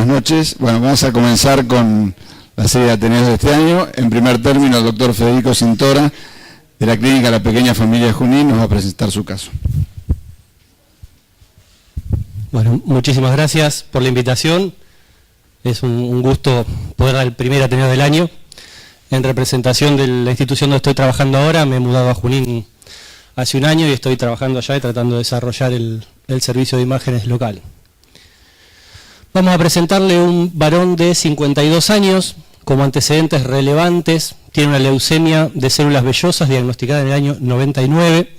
noches. Bueno, vamos a comenzar con la serie de Ateneos de este año. En primer término, el doctor Federico Cintora, de la Clínica La Pequeña Familia de Junín, nos va a presentar su caso. Bueno, muchísimas gracias por la invitación. Es un gusto poder dar el primer Ateneo del año. En representación de la institución donde estoy trabajando ahora, me he mudado a Junín hace un año y estoy trabajando allá y tratando de desarrollar el servicio de imágenes local. Vamos a presentarle un varón de 52 años, como antecedentes relevantes. Tiene una leucemia de células vellosas diagnosticada en el año 99.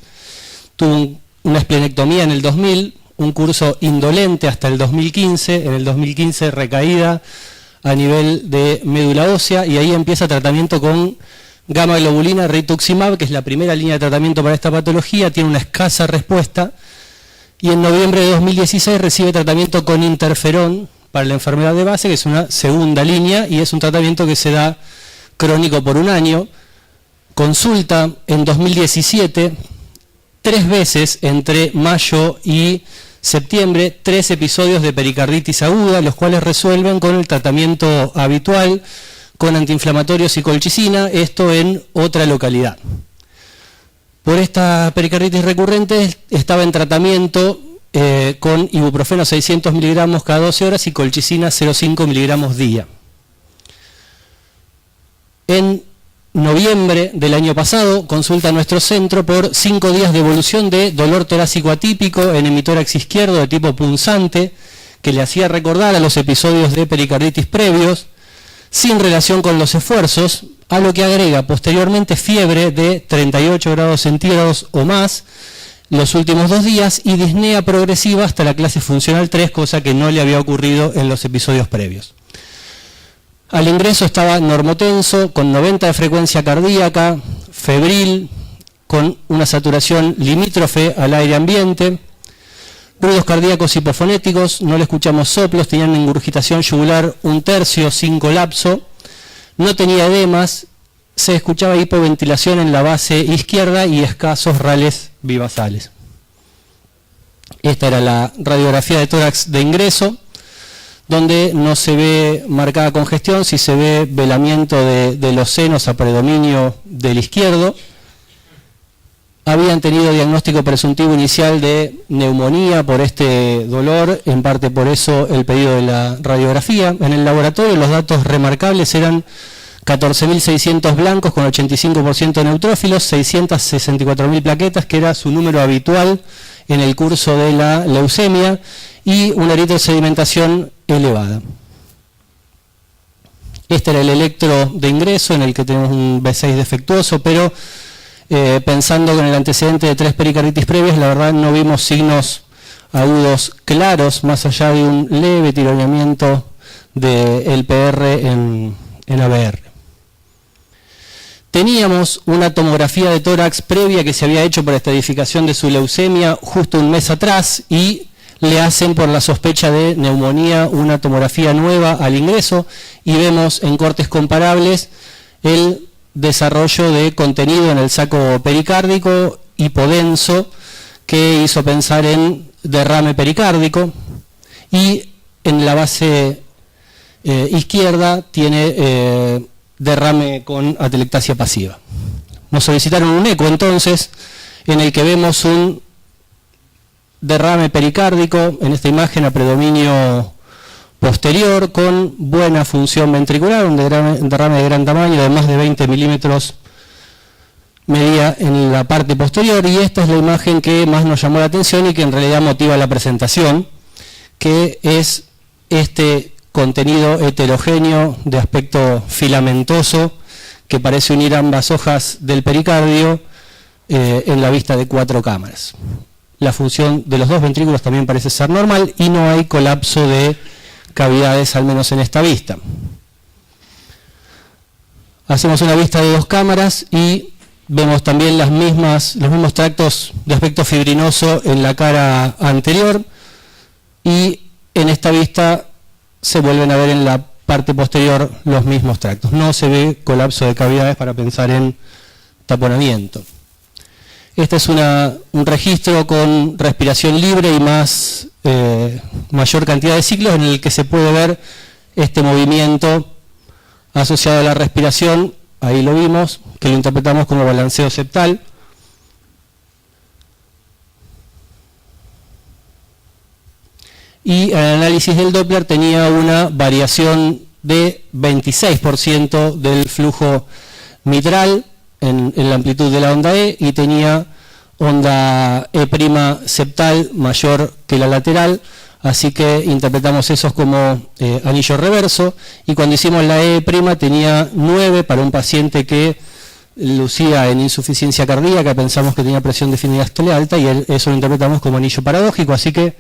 Tuvo una esplenectomía en el 2000, un curso indolente hasta el 2015. En el 2015 recaída a nivel de médula ósea y ahí empieza tratamiento con gamma globulina rituximab, que es la primera línea de tratamiento para esta patología. Tiene una escasa respuesta. Y en noviembre de 2016 recibe tratamiento con interferón para la enfermedad de base, que es una segunda línea, y es un tratamiento que se da crónico por un año. Consulta en 2017, 3 veces entre mayo y septiembre, 3 episodios de pericarditis aguda, los cuales resuelven con el tratamiento habitual, con antiinflamatorios y colchicina, esto en otra localidad. Por esta pericarditis recurrente estaba en tratamiento con ibuprofeno 600 miligramos cada 12 horas y colchicina 0,5 miligramos día. En noviembre del año pasado consulta a nuestro centro por 5 días de evolución de dolor torácico atípico en hemitórax izquierdo de tipo punzante, que le hacía recordar a los episodios de pericarditis previos, sin relación con los esfuerzos, a lo que agrega posteriormente fiebre de 38 grados centígrados o más los últimos 2 días y disnea progresiva hasta la clase funcional 3, cosa que no le había ocurrido en los episodios previos. Al ingreso estaba normotenso, con 90 de frecuencia cardíaca, febril, con una saturación limítrofe al aire ambiente, ruidos cardíacos hipofonéticos, no le escuchamos soplos, tenía una ingurgitación yugular 1/3 sin colapso, no tenía edemas, se escuchaba hipoventilación en la base izquierda y escasos rales vivasales. Esta era la radiografía de tórax de ingreso, donde no se ve marcada congestión, sí se ve velamiento de los senos a predominio del izquierdo. Habían tenido diagnóstico presuntivo inicial de neumonía por este dolor, en parte por eso el pedido de la radiografía. En el laboratorio los datos remarcables eran 14.600 blancos con 85% de neutrófilos, 664.000 plaquetas, que era su número habitual en el curso de la leucemia, y una eritrosedimentación elevada. Este era el electro de ingreso, en el que tenemos un B6 defectuoso, pero pensando con el antecedente de 3 pericarditis previas, la verdad no vimos signos agudos claros, más allá de un leve tironeamiento del PR en ABR. Teníamos una tomografía de tórax previa que se había hecho por estadificación de su leucemia justo un mes atrás y le hacen por la sospecha de neumonía una tomografía nueva al ingreso y vemos en cortes comparables el desarrollo de contenido en el saco pericárdico hipodenso que hizo pensar en derrame pericárdico, y en la base izquierda tiene derrame con atelectasia pasiva. Nos solicitaron un eco entonces, en el que vemos un derrame pericárdico en esta imagen a predominio posterior con buena función ventricular, un derrame de gran tamaño de más de 20 milímetros medía en la parte posterior, y esta es la imagen que más nos llamó la atención y que en realidad motiva la presentación, que es este contenido heterogéneo de aspecto filamentoso que parece unir ambas hojas del pericardio en la vista de 4 cámaras. La función de los 2 ventrículos también parece ser normal y no hay colapso de cavidades, al menos en esta vista. Hacemos una vista de 2 cámaras y vemos también los mismos tractos de aspecto fibrinoso en la cara anterior, y en esta vista se vuelven a ver en la parte posterior los mismos tractos. No se ve colapso de cavidades para pensar en taponamiento. Este es un registro con respiración libre y mayor cantidad de ciclos, en el que se puede ver este movimiento asociado a la respiración, ahí lo vimos, que lo interpretamos como balanceo septal. Y el análisis del Doppler tenía una variación de 26% del flujo mitral en la amplitud de la onda E, y tenía onda E' septal mayor que la lateral, así que interpretamos esos como anillo reverso, y cuando hicimos la E' tenía 9 para un paciente que lucía en insuficiencia cardíaca, pensamos que tenía presión definida diástole alta, y eso lo interpretamos como anillo paradójico, así que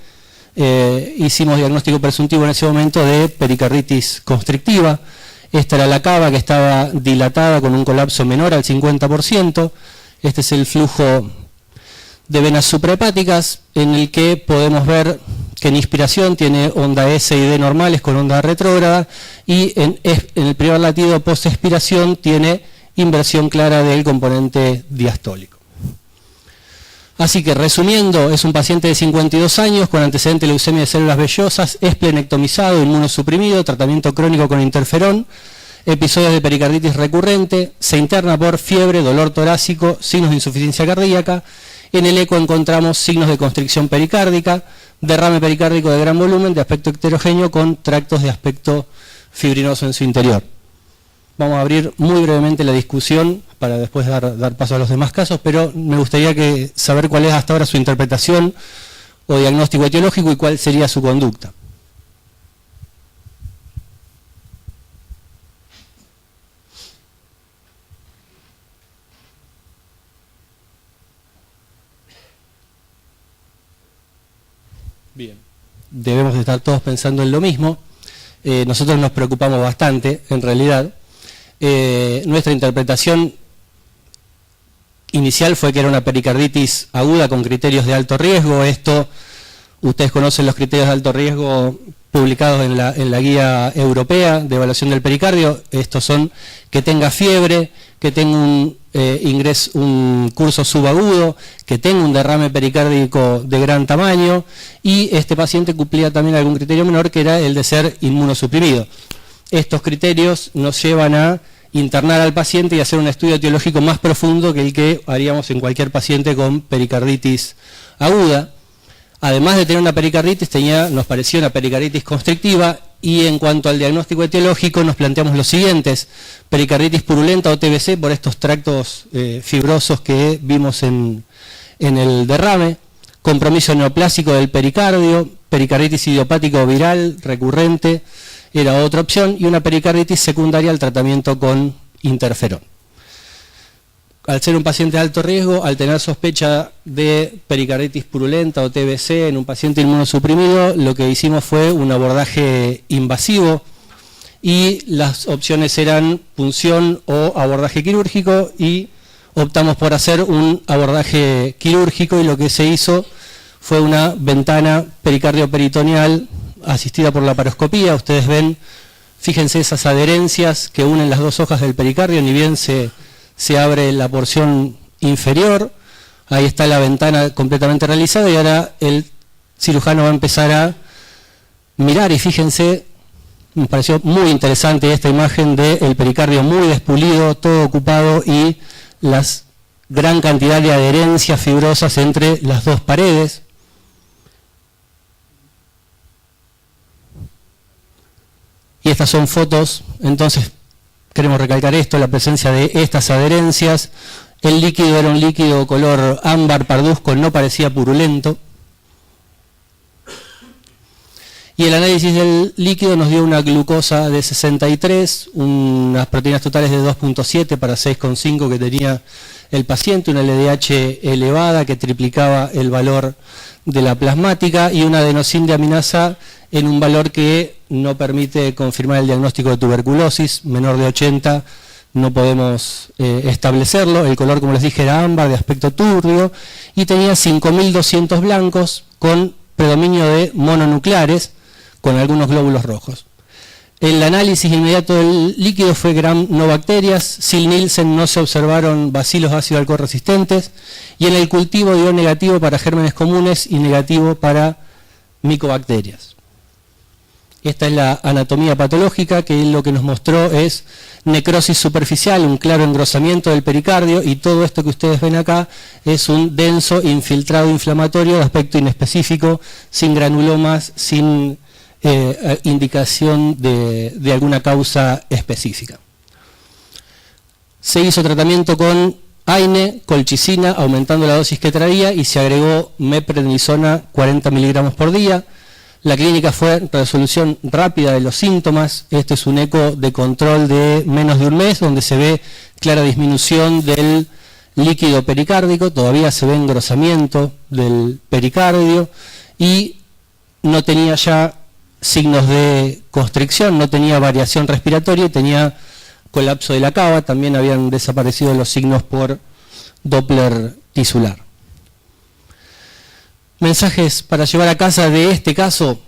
hicimos diagnóstico presuntivo en ese momento de pericarditis constrictiva. Esta era la cava que estaba dilatada con un colapso menor al 50%. Este es el flujo de venas suprahepáticas, en el que podemos ver que en inspiración tiene onda S y D normales con onda retrógrada, y en el primer latido post-expiración tiene inversión clara del componente diastólico. Así que, resumiendo, es un paciente de 52 años con antecedente de leucemia de células vellosas, esplenectomizado, inmunosuprimido, tratamiento crónico con interferón, episodios de pericarditis recurrente, se interna por fiebre, dolor torácico, signos de insuficiencia cardíaca. En el eco encontramos signos de constricción pericárdica, derrame pericárdico de gran volumen, de aspecto heterogéneo, con tractos de aspecto fibrinoso en su interior. Vamos a abrir muy brevemente la discusión para después dar paso a los demás casos, pero me gustaría saber cuál es hasta ahora su interpretación o diagnóstico etiológico y cuál sería su conducta. Bien. Debemos estar todos pensando en lo mismo. Nosotros nos preocupamos bastante, en realidad. Nuestra interpretación inicial fue que era una pericarditis aguda con criterios de alto riesgo. Esto, ustedes conocen los criterios de alto riesgo publicados en la guía europea de evaluación del pericardio. Estos son que tenga fiebre, que tenga un curso subagudo, que tenga un derrame pericárdico de gran tamaño, y este paciente cumplía también algún criterio menor, que era el de ser inmunosuprimido. Estos criterios nos llevan a internar al paciente y hacer un estudio etiológico más profundo que el que haríamos en cualquier paciente con pericarditis aguda. Además de tener una pericarditis, nos parecía una pericarditis constrictiva, y en cuanto al diagnóstico etiológico nos planteamos los siguientes: pericarditis purulenta o TBC por estos tractos fibrosos que vimos en el derrame, compromiso neoplásico del pericardio, pericarditis idiopática o viral recurrente era otra opción, y una pericarditis secundaria al tratamiento con interferón. Al ser un paciente de alto riesgo, al tener sospecha de pericarditis purulenta o TBC en un paciente inmunosuprimido, lo que hicimos fue un abordaje invasivo, y las opciones eran punción o abordaje quirúrgico, y optamos por hacer un abordaje quirúrgico, y lo que se hizo fue una ventana pericardio-peritoneal asistida por laparoscopía. Ustedes ven, fíjense esas adherencias que unen las dos hojas del pericardio, ni bien se abre la porción inferior. Ahí está la ventana completamente realizada, y ahora el cirujano va a empezar a mirar, y fíjense, me pareció muy interesante esta imagen del pericardio muy despulido, todo ocupado, y la gran cantidad de adherencias fibrosas entre las dos paredes. Y estas son fotos, entonces queremos recalcar esto, la presencia de estas adherencias. El líquido era un líquido color ámbar parduzco, no parecía purulento. Y el análisis del líquido nos dio una glucosa de 63, unas proteínas totales de 2.7 para 6.5 que tenía el paciente, una LDH elevada que triplicaba el valor de la plasmática, y una adenosíndeaminasa en un valor que no permite confirmar el diagnóstico de tuberculosis, menor de 80 no podemos establecerlo. El color, como les dije, era ámbar, de aspecto turbio, y tenía 5.200 blancos con predominio de mononucleares, con algunos glóbulos rojos. El análisis inmediato del líquido fue gram no bacterias, Sil-Nielsen no se observaron bacilos ácido alcohol resistentes, y en el cultivo dio negativo para gérmenes comunes y negativo para micobacterias. Esta es la anatomía patológica, que lo que nos mostró es necrosis superficial, un claro engrosamiento del pericardio, y todo esto que ustedes ven acá es un denso infiltrado inflamatorio de aspecto inespecífico, sin granulomas, sin indicación de alguna causa específica. Se hizo tratamiento con AINE, colchicina, aumentando la dosis que traía, y se agregó meprednisona 40 miligramos por día. La clínica fue resolución rápida de los síntomas. Este es un eco de control de menos de un mes, donde se ve clara disminución del líquido pericárdico, todavía se ve engrosamiento del pericardio, y no tenía ya signos de constricción, no tenía variación respiratoria y tenía colapso de la cava. También habían desaparecido los signos por Doppler tisular. Mensajes para llevar a casa de este caso: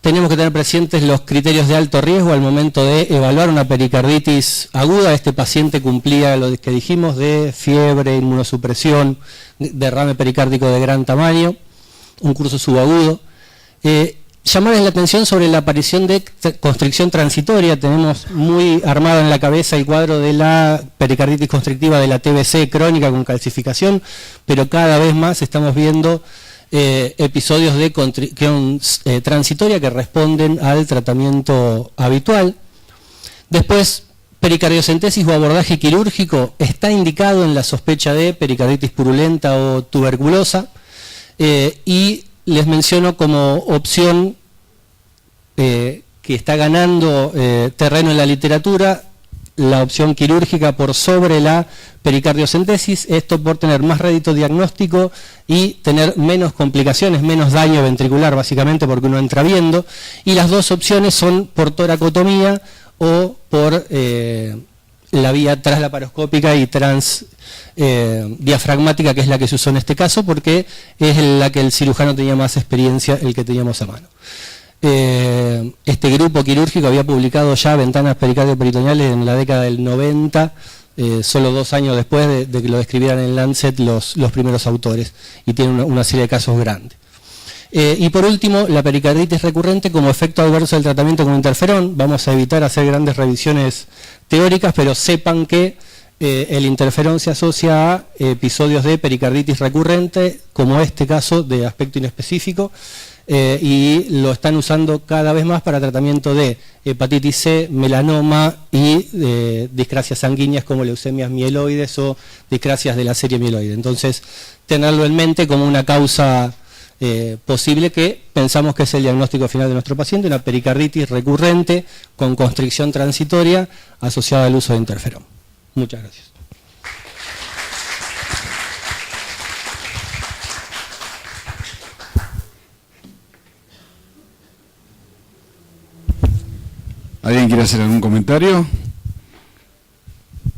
tenemos que tener presentes los criterios de alto riesgo al momento de evaluar una pericarditis aguda. Este paciente cumplía lo que dijimos de fiebre, inmunosupresión, derrame pericárdico de gran tamaño, un curso subagudo. Llamarles la atención sobre la aparición de constricción transitoria. Tenemos muy armado en la cabeza el cuadro de la pericarditis constrictiva de la TBC crónica con calcificación, pero cada vez más estamos viendo episodios de constricción transitoria que responden al tratamiento habitual. Después, pericardiocentesis o abordaje quirúrgico está indicado en la sospecha de pericarditis purulenta o tuberculosa, y les menciono como opción que está ganando terreno en la literatura la opción quirúrgica por sobre la pericardiocentesis, esto por tener más rédito diagnóstico y tener menos complicaciones, menos daño ventricular, básicamente porque uno entra viendo, y las dos opciones son por toracotomía o por la vía translaparoscópica y diafragmática, que es la que se usó en este caso, porque es la que el cirujano tenía más experiencia, el que teníamos a mano. Este grupo quirúrgico había publicado ya ventanas pericardioperitoneales en la década del 90, solo 2 años después de que lo describieran en Lancet los primeros autores, y tiene una serie de casos grandes. Y por último, la pericarditis recurrente como efecto adverso del tratamiento con interferón. Vamos a evitar hacer grandes revisiones teóricas, pero sepan que el interferón se asocia a episodios de pericarditis recurrente, como este caso de aspecto inespecífico, y lo están usando cada vez más para tratamiento de hepatitis C, melanoma y discrasias sanguíneas como leucemias mieloides o discrasias de la serie mieloide. Entonces, tenerlo en mente como una causa posible, que pensamos que es el diagnóstico final de nuestro paciente, una pericarditis recurrente con constricción transitoria asociada al uso de interferón. Muchas gracias. ¿Alguien quiere hacer algún comentario?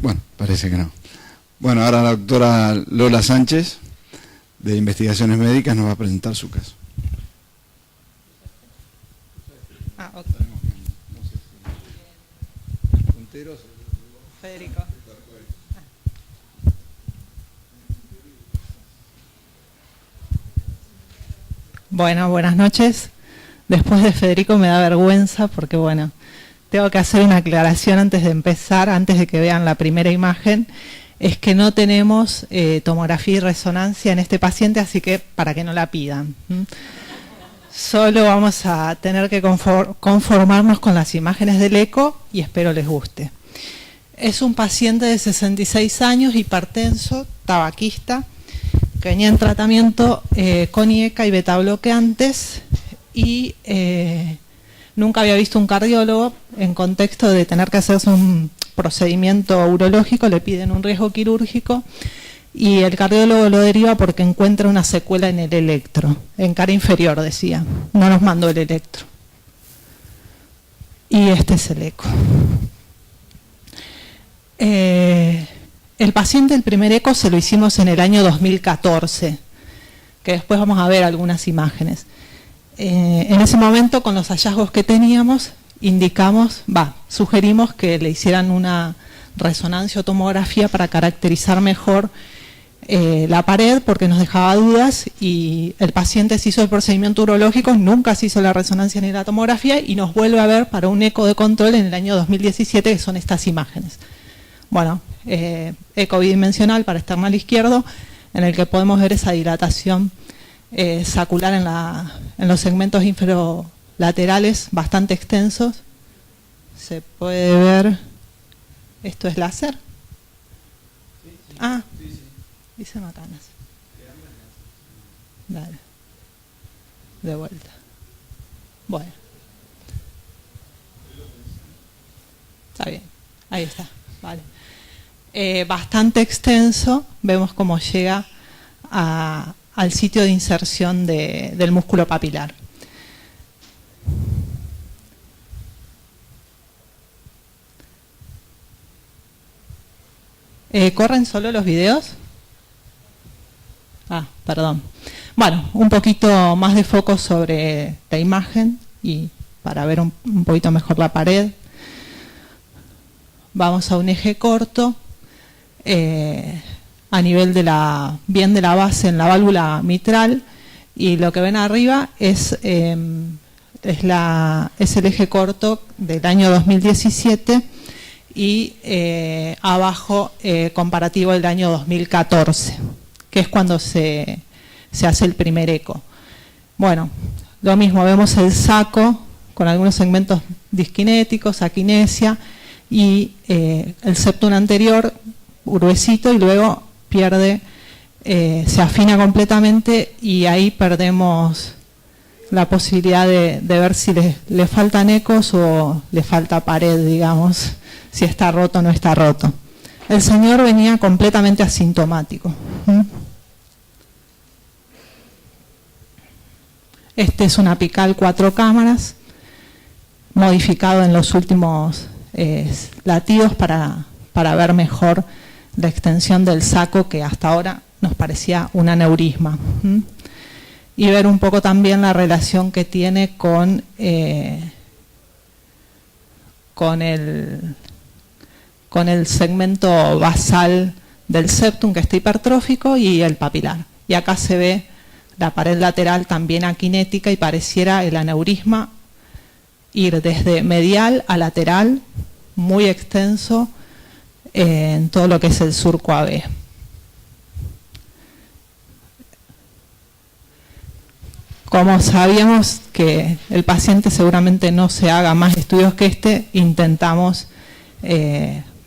Bueno, parece que no. Bueno, ahora la doctora Lola Sánchez, de Investigaciones Médicas, nos va a presentar su caso. Okay. Federico. Bueno, buenas noches. Después de Federico me da vergüenza porque, bueno, tengo que hacer una aclaración antes de empezar, antes de que vean la primera imagen. Es que no tenemos tomografía y resonancia en este paciente, así que para que no la pidan. Solo vamos a tener que conformarnos con las imágenes del eco y espero les guste. Es un paciente de 66 años, hipertenso, tabaquista, que venía en tratamiento con IECA y betabloqueantes, y nunca había visto un cardiólogo. En contexto de tener que hacerse un procedimiento urológico, le piden un riesgo quirúrgico y el cardiólogo lo deriva porque encuentra una secuela en el electro, en cara inferior, decía. No nos mandó el electro. Y este es el eco. El paciente, el primer eco se lo hicimos en el año 2014, que después vamos a ver algunas imágenes. En ese momento, con los hallazgos que teníamos, sugerimos que le hicieran una resonancia o tomografía para caracterizar mejor la pared porque nos dejaba dudas y el paciente se hizo el procedimiento urológico, nunca se hizo la resonancia ni la tomografía y nos vuelve a ver para un eco de control en el año 2017, que son estas imágenes. Bueno, eco bidimensional para external izquierdo, en el que podemos ver esa dilatación sacular en los segmentos inferolaterales bastante extensos. Se puede ver, esto es láser. Ah, dice Macanas. Dale. De vuelta. Bueno. Está bien. Ahí está. Vale. Bastante extenso. Vemos cómo llega al sitio de inserción del músculo papilar. ¿Corren solo los videos? Ah, perdón. Bueno, un poquito más de foco sobre la imagen y para ver un poquito mejor la pared. Vamos a un eje corto a nivel de la base en la válvula mitral, y lo que ven arriba es el eje corto del año 2017 y abajo comparativo del año 2014, que es cuando se hace el primer eco. Bueno, lo mismo, vemos el saco con algunos segmentos disquinéticos, aquinesia, y el septum anterior gruesito, y luego pierde, se afina completamente, y ahí perdemos la posibilidad de ver si le faltan ecos o le falta pared, digamos, si está roto o no está roto. El señor venía completamente asintomático. Este es un apical 4 cámaras, modificado en los últimos latidos para ver mejor la extensión del saco, que hasta ahora nos parecía un aneurisma. Y ver un poco también la relación que tiene con el segmento basal del septum, que está hipertrófico, y el papilar. Y acá se ve la pared lateral también aquinética, y pareciera el aneurisma ir desde medial a lateral, muy extenso en todo lo que es el surco AB. Como sabíamos que el paciente seguramente no se haga más estudios que este, intentamos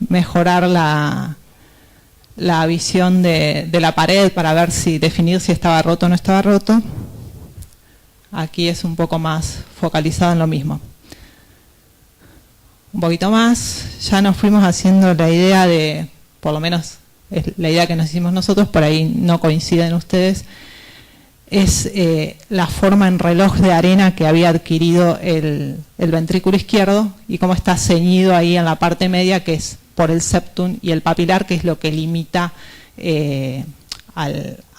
mejorar la visión de la pared para ver definir si estaba roto o no estaba roto. Aquí es un poco más focalizado en lo mismo. Un poquito más, ya nos fuimos haciendo la idea de, por lo menos es la idea que nos hicimos nosotros, por ahí no coinciden ustedes, es la forma en reloj de arena que había adquirido el ventrículo izquierdo, y cómo está ceñido ahí en la parte media, que es por el septum y el papilar, que es lo que limita a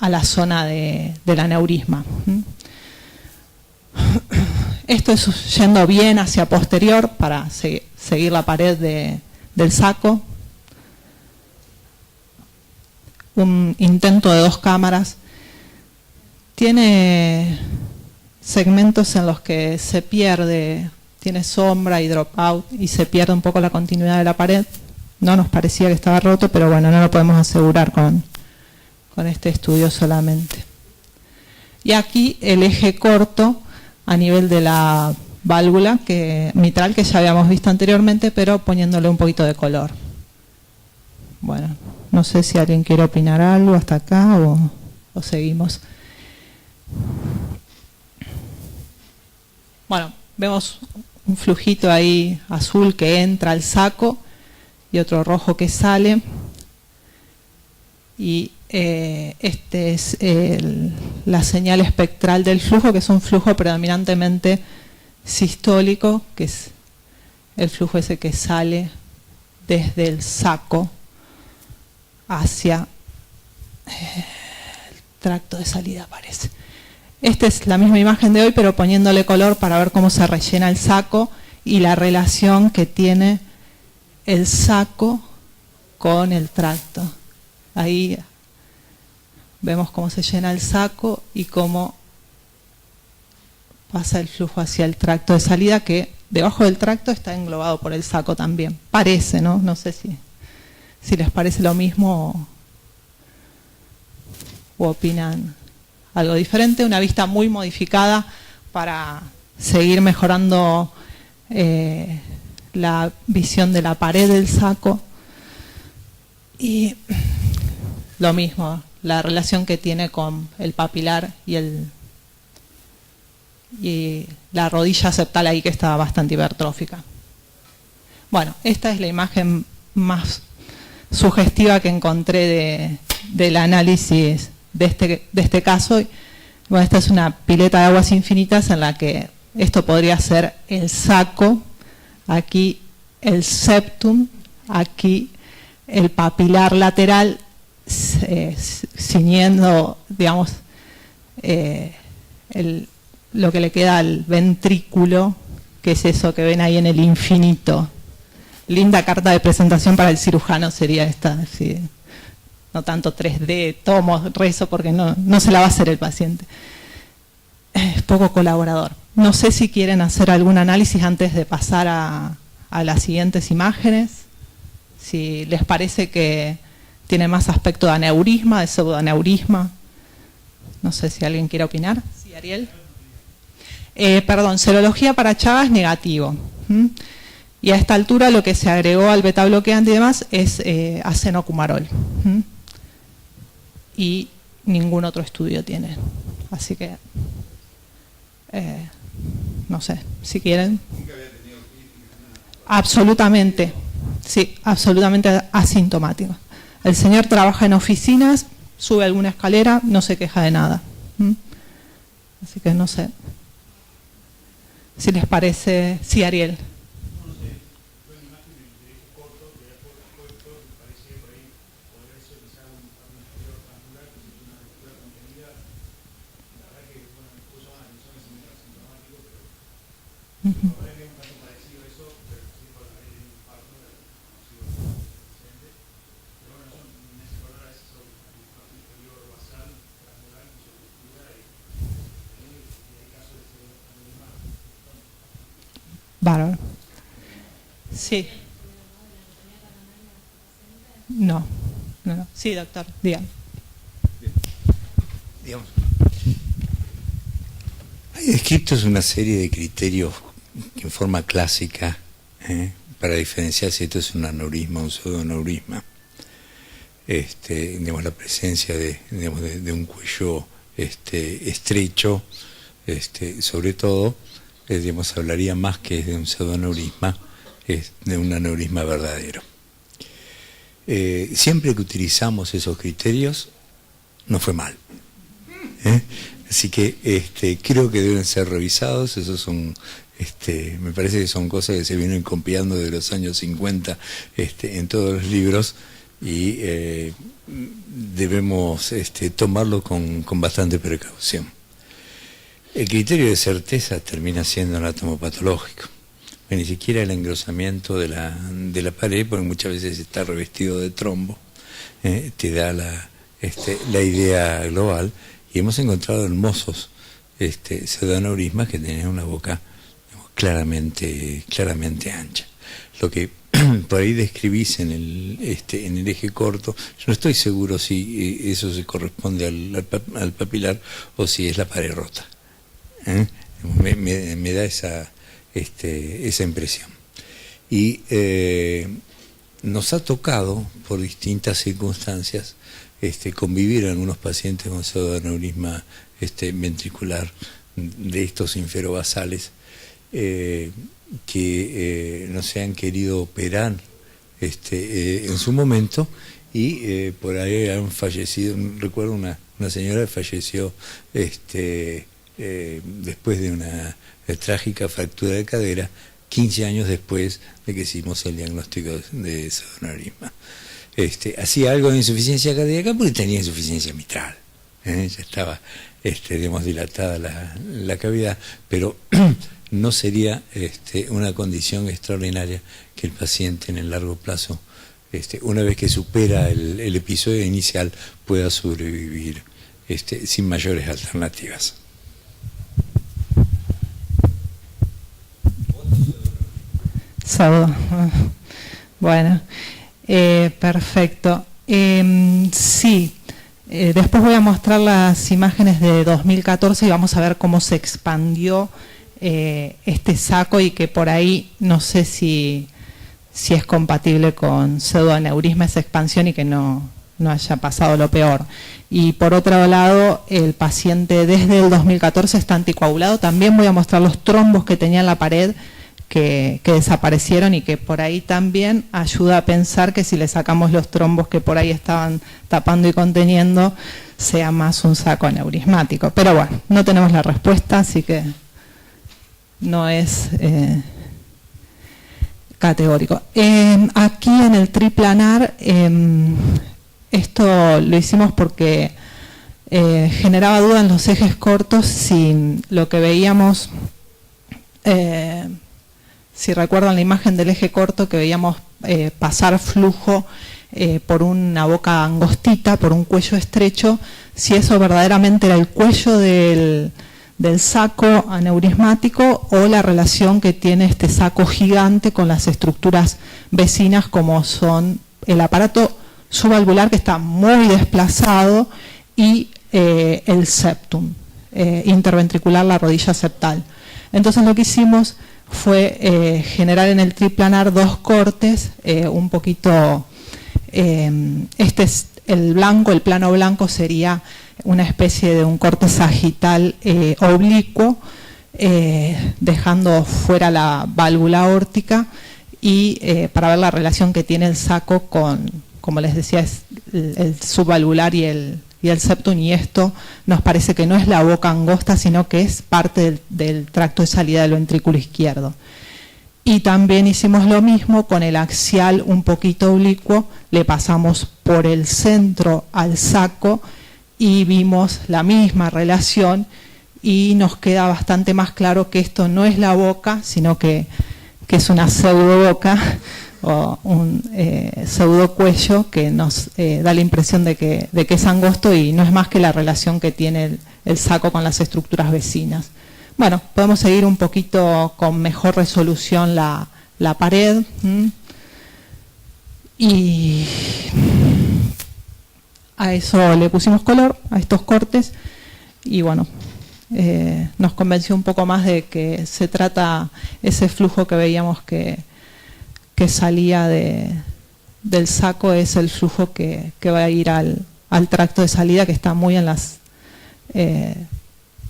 la zona del aneurisma. Esto es yendo bien hacia posterior para seguir la pared del saco. Un intento de 2 cámaras. Tiene segmentos en los que se pierde, tiene sombra y dropout, y se pierde un poco la continuidad de la pared. No nos parecía que estaba roto, pero bueno, no lo podemos asegurar con este estudio solamente. Y aquí el eje corto a nivel de la válvula mitral, que ya habíamos visto anteriormente, pero poniéndole un poquito de color. Bueno, no sé si alguien quiere opinar algo hasta acá o seguimos. Bueno, vemos un flujito ahí azul que entra al saco y otro rojo que sale. Y este es la señal espectral del flujo, que es un flujo predominantemente sistólico, que es el flujo ese que sale desde el saco hacia el tracto de salida, parece. Esta es la misma imagen de hoy, pero poniéndole color para ver cómo se rellena el saco y la relación que tiene el saco con el tracto. Ahí vemos cómo se llena el saco y cómo pasa el flujo hacia el tracto de salida, que debajo del tracto está englobado por el saco también. Parece, ¿no? No sé si les parece lo mismo o opinan algo diferente. Una vista muy modificada para seguir mejorando la visión de la pared del saco. Y lo mismo, la relación que tiene con el papilar y la rodilla septal ahí, que está bastante hipertrófica. Bueno, esta es la imagen más sugestiva que encontré del análisis de este caso. Bueno, esta es una pileta de aguas infinitas en la que esto podría ser el saco, aquí el septum, aquí el papilar lateral, ciñendo, digamos, lo que le queda al ventrículo, que es eso que ven ahí en el infinito. Linda carta de presentación para el cirujano sería esta, sí. No tanto 3D, tomo, rezo, porque no se la va a hacer el paciente. Es poco colaborador. No sé si quieren hacer algún análisis antes de pasar a las siguientes imágenes. Si les parece que tiene más aspecto de aneurisma, de pseudoaneurisma. No sé si alguien quiere opinar. Sí, Ariel. Perdón, serología para Chagas negativo. Y a esta altura lo que se agregó al beta bloqueante y demás es acenocumarol. Y ningún otro estudio tiene. Así que, no sé, si quieren. Absolutamente, sí, absolutamente asintomático. El señor trabaja en oficinas, sube alguna escalera, no se queja de nada. Así que no sé si les parece. Sí, Ariel. Bárbaro. Sí. No. Sí, doctor, dígame. Digamos, hay descritos una serie de criterios que en forma clásica, para diferenciar si esto es un aneurisma o un pseudoaneurisma. Digamos, la presencia de un cuello estrecho, sobre todo, digamos, hablaría más que de un pseudoaneurisma, es de un aneurisma verdadero. Siempre que utilizamos esos criterios, no fue mal. Así que creo que deben ser revisados. Esos son, me parece que son cosas que se vienen copiando de los años 50 en todos los libros, y debemos tomarlo con bastante precaución. El criterio de certeza termina siendo anatomopatológico. Ni siquiera el engrosamiento de la pared, porque muchas veces está revestido de trombo, te da la idea global. Y hemos encontrado hermosos pseudoaneurismas que tenían una boca, digamos, claramente ancha. Lo que por ahí describís en el eje corto, yo no estoy seguro si eso se corresponde al papilar o si es la pared rota. Me da esa impresión. Y nos ha tocado, por distintas circunstancias, convivir en algunos pacientes con pseudoaneurisma ventricular de estos inferobasales, que no se han querido operar en su momento, y por ahí han fallecido. Recuerdo una señora que falleció después de una trágica fractura de cadera, 15 años después de que hicimos el diagnóstico de pseudoaneurisma. Hacía algo de insuficiencia cardíaca porque tenía insuficiencia mitral, ya estaba digamos, dilatada la cavidad, pero no sería una condición extraordinaria que el paciente en el largo plazo, una vez que supera el episodio inicial, pueda sobrevivir sin mayores alternativas. Bueno, perfecto. Sí, después voy a mostrar las imágenes de 2014 y vamos a ver cómo se expandió este saco y que por ahí no sé si es compatible con pseudoaneurisma esa expansión y que no haya pasado lo peor. Y por otro lado, el paciente desde el 2014 está anticoagulado. También voy a mostrar los trombos que tenía en la pared que desaparecieron y que por ahí también ayuda a pensar que si le sacamos los trombos que por ahí estaban tapando y conteniendo, sea más un saco aneurismático. Pero bueno, no tenemos la respuesta, así que no es categórico. Aquí en el triplanar, esto lo hicimos porque generaba duda en los ejes cortos si lo que veíamos... si recuerdan la imagen del eje corto que veíamos pasar flujo por una boca angostita, por un cuello estrecho, si eso verdaderamente era el cuello del saco aneurismático o la relación que tiene este saco gigante con las estructuras vecinas como son el aparato subvalvular que está muy desplazado y el septum interventricular, la rodilla septal. Entonces lo que hicimos fue generar en el triplanar dos cortes, un poquito, este es el blanco, el plano blanco sería una especie de un corte sagital oblicuo, dejando fuera la válvula aórtica y para ver la relación que tiene el saco con, como les decía, es el subvalvular y el septum, y esto nos parece que no es la boca angosta, sino que es parte del tracto de salida del ventrículo izquierdo. Y también hicimos lo mismo con el axial un poquito oblicuo, le pasamos por el centro al saco y vimos la misma relación y nos queda bastante más claro que esto no es la boca, sino que es una pseudo boca o un pseudo cuello que nos da la impresión de que es angosto y no es más que la relación que tiene el saco con las estructuras vecinas. Bueno, podemos seguir un poquito con mejor resolución la pared. Y a eso le pusimos color, a estos cortes, y bueno, nos convenció un poco más de que se trata ese flujo que veíamos que salía del saco, es el flujo que va a ir al tracto de salida, que está muy en las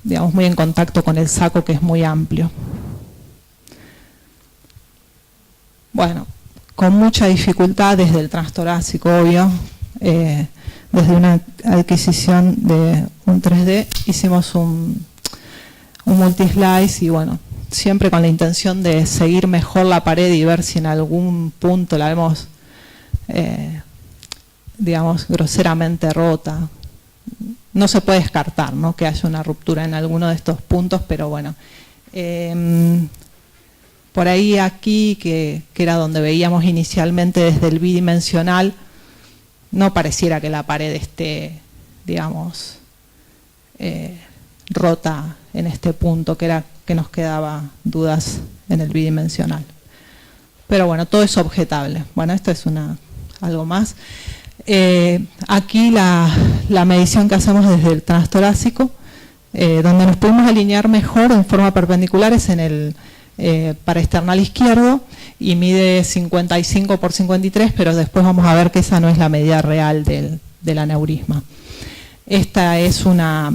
digamos muy en contacto con el saco, que es muy amplio. Bueno, con mucha dificultad desde el transtorácico, obvio, desde una adquisición de un 3D hicimos un multislice y bueno, siempre con la intención de seguir mejor la pared y ver si en algún punto la vemos, digamos, groseramente rota. No se puede descartar, ¿no?, que haya una ruptura en alguno de estos puntos, pero bueno. Por ahí aquí, que era donde veíamos inicialmente desde el bidimensional, no pareciera que la pared esté, digamos, rota en este punto, que era que nos quedaba dudas en el bidimensional. Pero bueno, todo es objetable. Bueno, esto es algo más. Aquí la medición que hacemos desde el transtorácico, donde nos pudimos alinear mejor en forma perpendicular es en el paraesternal izquierdo y mide 55 por 53, pero después vamos a ver que esa no es la medida real del aneurisma. Esta es una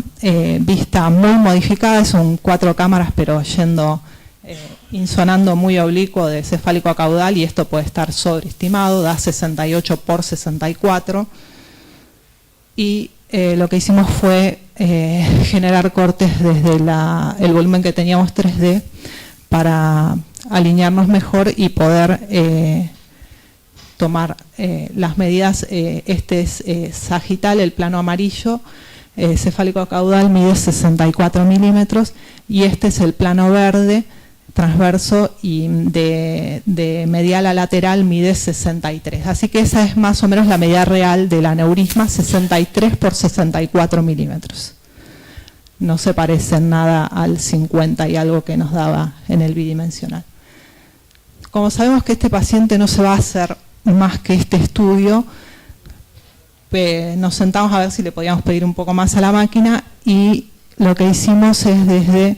vista muy modificada, son 4 cámaras, pero insonando muy oblicuo de cefálico a caudal, y esto puede estar sobreestimado, da 68 por 64. Y lo que hicimos fue generar cortes desde el volumen que teníamos 3D para alinearnos mejor y poder tomar las medidas. Este es sagital, el plano amarillo, cefálico caudal mide 64 milímetros, y este es el plano verde transverso y de medial a lateral mide 63. Así que esa es más o menos la medida real del aneurisma, 63 por 64 milímetros. No se parece en nada al 50 y algo que nos daba en el bidimensional. Como sabemos que este paciente no se va a hacer más que este estudio, nos sentamos a ver si le podíamos pedir un poco más a la máquina y lo que hicimos es desde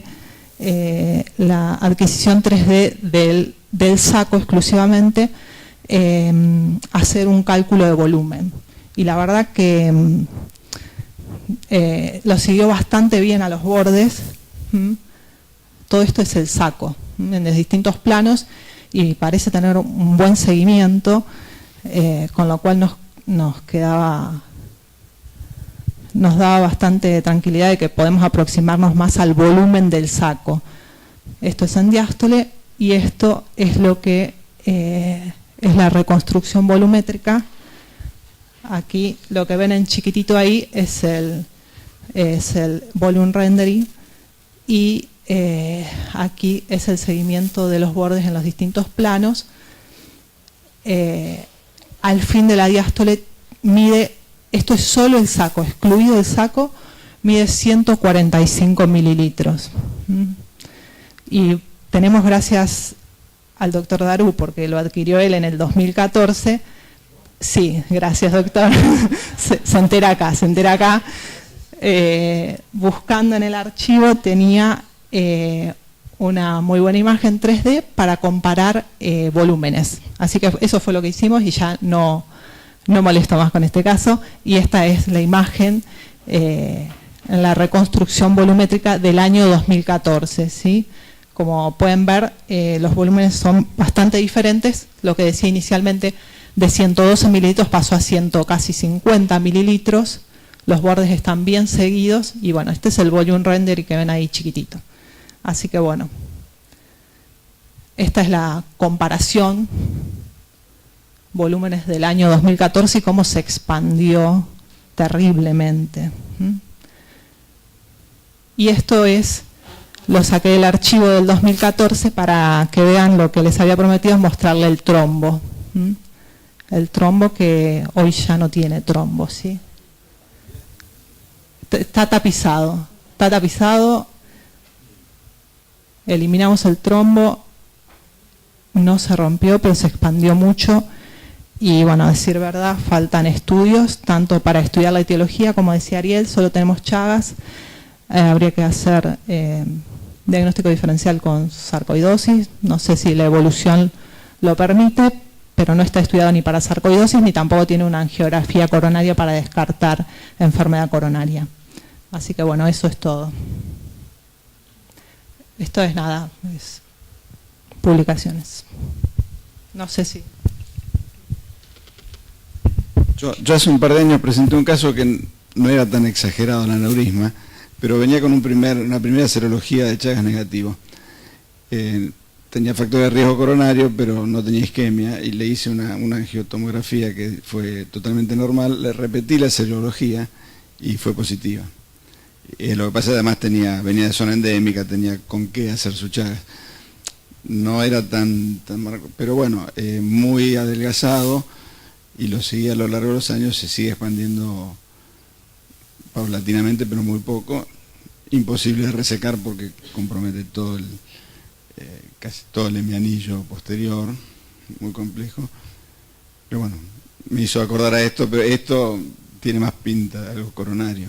la adquisición 3D del saco exclusivamente, hacer un cálculo de volumen. Y la verdad que lo siguió bastante bien a los bordes. Todo esto es el saco, en los distintos planos, y parece tener un buen seguimiento, con lo cual nos daba bastante tranquilidad de que podemos aproximarnos más al volumen del saco. Esto es en diástole y esto es lo que es la reconstrucción volumétrica. Aquí lo que ven en chiquitito ahí es el volume rendering y aquí es el seguimiento de los bordes en los distintos planos. Al fin de la diástole mide, esto es solo el saco, excluido el saco, mide 145 mililitros. Y tenemos, gracias al doctor Darú, porque lo adquirió él en el 2014, sí, gracias doctor, se entera acá, buscando en el archivo tenía una muy buena imagen 3D para comparar volúmenes. Así que eso fue lo que hicimos y ya no molesto más con este caso. Y esta es la imagen en la reconstrucción volumétrica del año 2014, ¿sí? Como pueden ver, los volúmenes son bastante diferentes. Lo que decía inicialmente, de 112 mililitros pasó a casi 50 mililitros. Los bordes están bien seguidos y bueno, este es el volume render que ven ahí chiquitito. Así que bueno, esta es la comparación, volúmenes del año 2014 y cómo se expandió terriblemente. Y esto lo saqué del archivo del 2014 para que vean lo que les había prometido, es mostrarle el trombo. El trombo que hoy ya no tiene trombo, ¿sí? Está tapizado, eliminamos el trombo, no se rompió, pero se expandió mucho. Y bueno, a decir verdad, faltan estudios, tanto para estudiar la etiología, como decía Ariel, solo tenemos chagas. Habría que hacer diagnóstico diferencial con sarcoidosis, no sé si la evolución lo permite, pero no está estudiado ni para sarcoidosis, ni tampoco tiene una angiografía coronaria para descartar enfermedad coronaria. Así que bueno, eso es todo. Esto es nada, es publicaciones. No sé si... Yo hace un par de años presenté un caso que no era tan exagerado el aneurisma, pero venía con una primera serología de Chagas negativo. Tenía factor de riesgo coronario, pero no tenía isquemia, y le hice una angiotomografía que fue totalmente normal, le repetí la serología y fue positiva. Lo que pasa es que además venía de zona endémica, tenía con qué hacer su Chagas. No era tan marcado, pero bueno, muy adelgazado, y lo seguí a lo largo de los años, se sigue expandiendo paulatinamente, pero muy poco. Imposible de resecar porque compromete casi todo el hemianillo posterior, muy complejo. Pero bueno, me hizo acordar a esto, pero esto tiene más pinta de algo coronario.